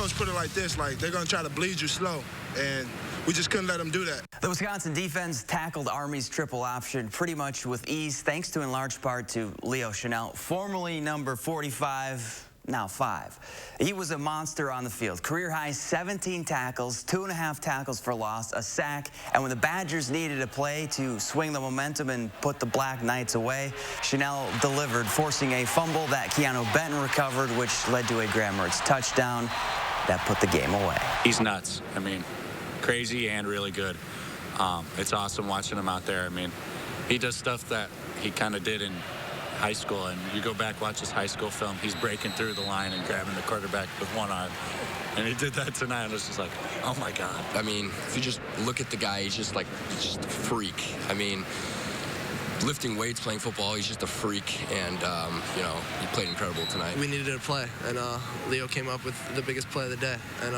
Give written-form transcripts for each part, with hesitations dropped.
coach put it like this, like they're going to try to bleed you slow, and we just couldn't let them do that. The Wisconsin defense tackled Army's triple option pretty much with ease, thanks to in large part to Leo Chenal, formerly number 45, now 5. He was a monster on the field. Career-high 17 tackles, 2.5 tackles for loss, a sack, and when the Badgers needed a play to swing the momentum and put the Black Knights away, Chenal delivered, forcing a fumble that Keanu Benton recovered, which led to a Graham Mertz touchdown that put the game away. He's nuts. I mean, crazy and really good. It's awesome watching him out there. I mean, he does stuff that he kind of did in high school, and you go back, watch his high school film, he's breaking through the line and grabbing the quarterback with one arm. And he did that tonight, and it's just like, oh my God. I mean, if you just look at the guy, he's just a freak. I mean, lifting weights, playing football, he's just a freak, and, you know, he played incredible tonight. We needed a play, and Leo came up with the biggest play of the day, and,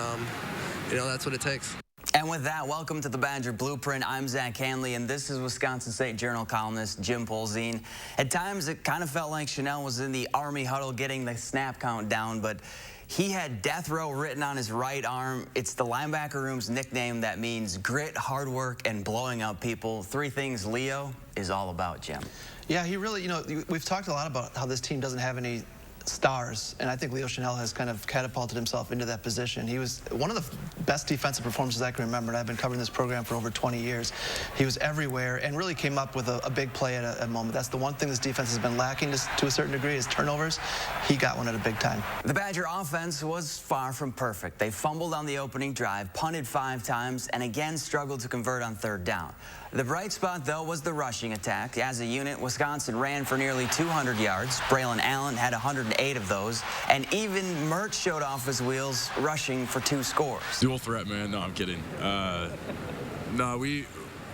you know, that's what it takes. And with that, welcome to the Badger Blueprint. I'm Zach Hanley, and this is Wisconsin State Journal columnist Jim Polzin. At times, it kind of felt like Chenal was in the Army huddle getting the snap count down, but he had death row written on his right arm. It's the linebacker room's nickname that means grit, hard work, and blowing out people. 3 things Leo is all about, Jim. Yeah, he really, you know, we've talked a lot about how this team doesn't have any stars, and I think Leo Chenal has kind of catapulted himself into that position. He was one of the best defensive performances I can remember, and I've been covering this program for over 20 years. He was everywhere and really came up with a big play at a moment. That's the one thing this defense has been lacking to a certain degree is turnovers. He got one at a big time. The Badger offense was far from perfect. They fumbled on the opening drive, punted 5 times, and again struggled to convert on 3rd down. The bright spot, though, was the rushing attack. As a unit, Wisconsin ran for nearly 200 yards. Braylon Allen had 108 of those. And even Mertz showed off his wheels, rushing for 2 scores. Dual threat, man. No, I'm kidding. No, we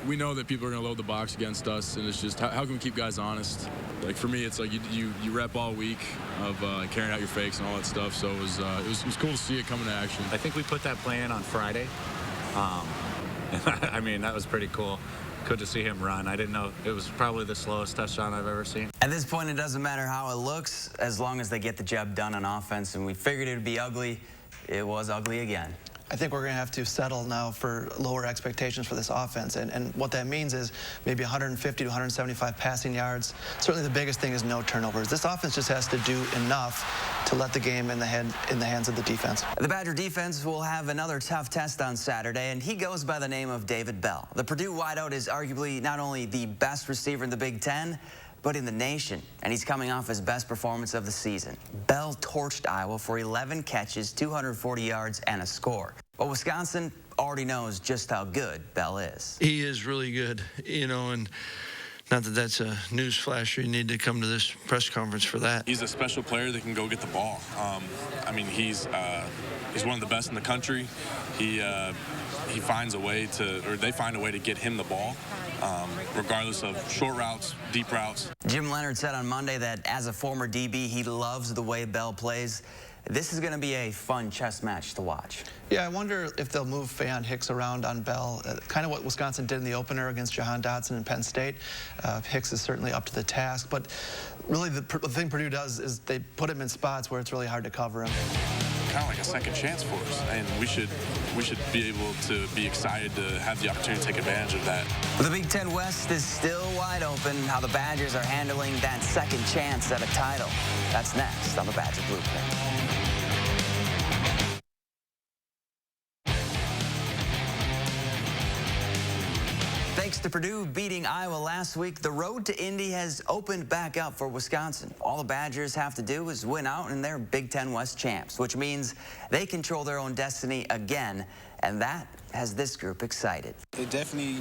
know that people are going to load the box against us, and it's just how can we keep guys honest? Like, for me, it's like you rep all week of carrying out your fakes and all that stuff, so it was cool to see it come into action. I think we put that plan on Friday. I mean, that was pretty cool. Good to see him run. I didn't know it was probably the slowest touchdown I've ever seen. At this point, it doesn't matter how it looks as long as they get the job done on offense, and we figured it would be ugly. It was ugly again. I think we're going to have to settle now for lower expectations for this offense, and what that means is maybe 150 to 175 passing yards. Certainly the biggest thing is no turnovers. This offense just has to do enough to let the game in the hands of the defense. The Badger defense will have another tough test on Saturday, and he goes by the name of David Bell. The Purdue wideout is arguably not only the best receiver in the Big Ten, but in the nation, and he's coming off his best performance of the season. Bell torched Iowa for 11 catches, 240 yards, and a score. But Wisconsin already knows just how good Bell is. He is really good, you know, and not that that's a news flash. You need to come to this press conference for that. He's a special player that can go get the ball. I mean, he's one of the best in the country. He finds a way to, or they find a way to get him the ball, regardless of short routes, deep routes. Jim Leonard said on Monday that as a former DB, he loves the way Bell plays. This is going to be a fun chess match to watch. Yeah, I wonder if they'll move Faion Hicks around on Bell, kind of what Wisconsin did in the opener against Jahan Dotson in Penn State. Hicks is certainly up to the task, but really the thing Purdue does is they put him in spots where it's really hard to cover him. Kind of like a second chance for us, and we should be able to be excited to have the opportunity to take advantage of that. The Big Ten West is still wide open. How the Badgers are handling that second chance at a title. That's next on the Badger Blueprint. Thanks to Purdue beating Iowa last week, the road to Indy has opened back up for Wisconsin. All the Badgers have to do is win out, and they're Big Ten West champs, which means they control their own destiny again, and that has this group excited. It definitely,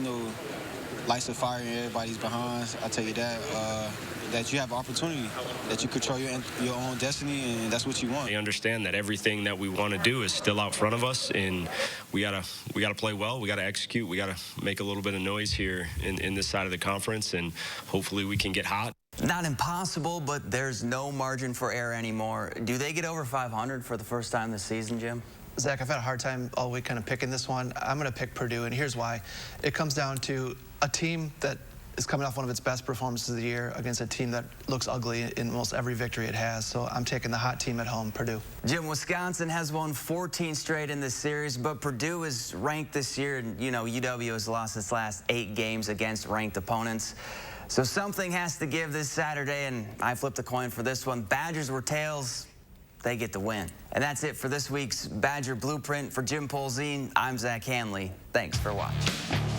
lights a fire in everybody's behinds. I tell you that. That you have opportunity, that you control your own destiny, and that's what you want. We understand that everything that we want to do is still out front of us, and we gotta play well. We gotta execute. We gotta make a little bit of noise here in this side of the conference, and hopefully we can get hot. Not impossible, but there's no margin for error anymore. Do they get over 500 for the first time this season, Jim? Zach, I've had a hard time all week kind of picking this one. I'm going to pick Purdue, and here's why. It comes down to a team that is coming off one of its best performances of the year against a team that looks ugly in almost every victory it has. So I'm taking the hot team at home, Purdue. Jim, Wisconsin has won 14 straight in this series, but Purdue is ranked this year, and UW has lost its last 8 games against ranked opponents. So something has to give this Saturday, and I flipped a coin for this one. Badgers were tails. They get the win. And that's it for this week's Badger Blueprint. For Jim Polzin, I'm Zach Hanley. Thanks for watching.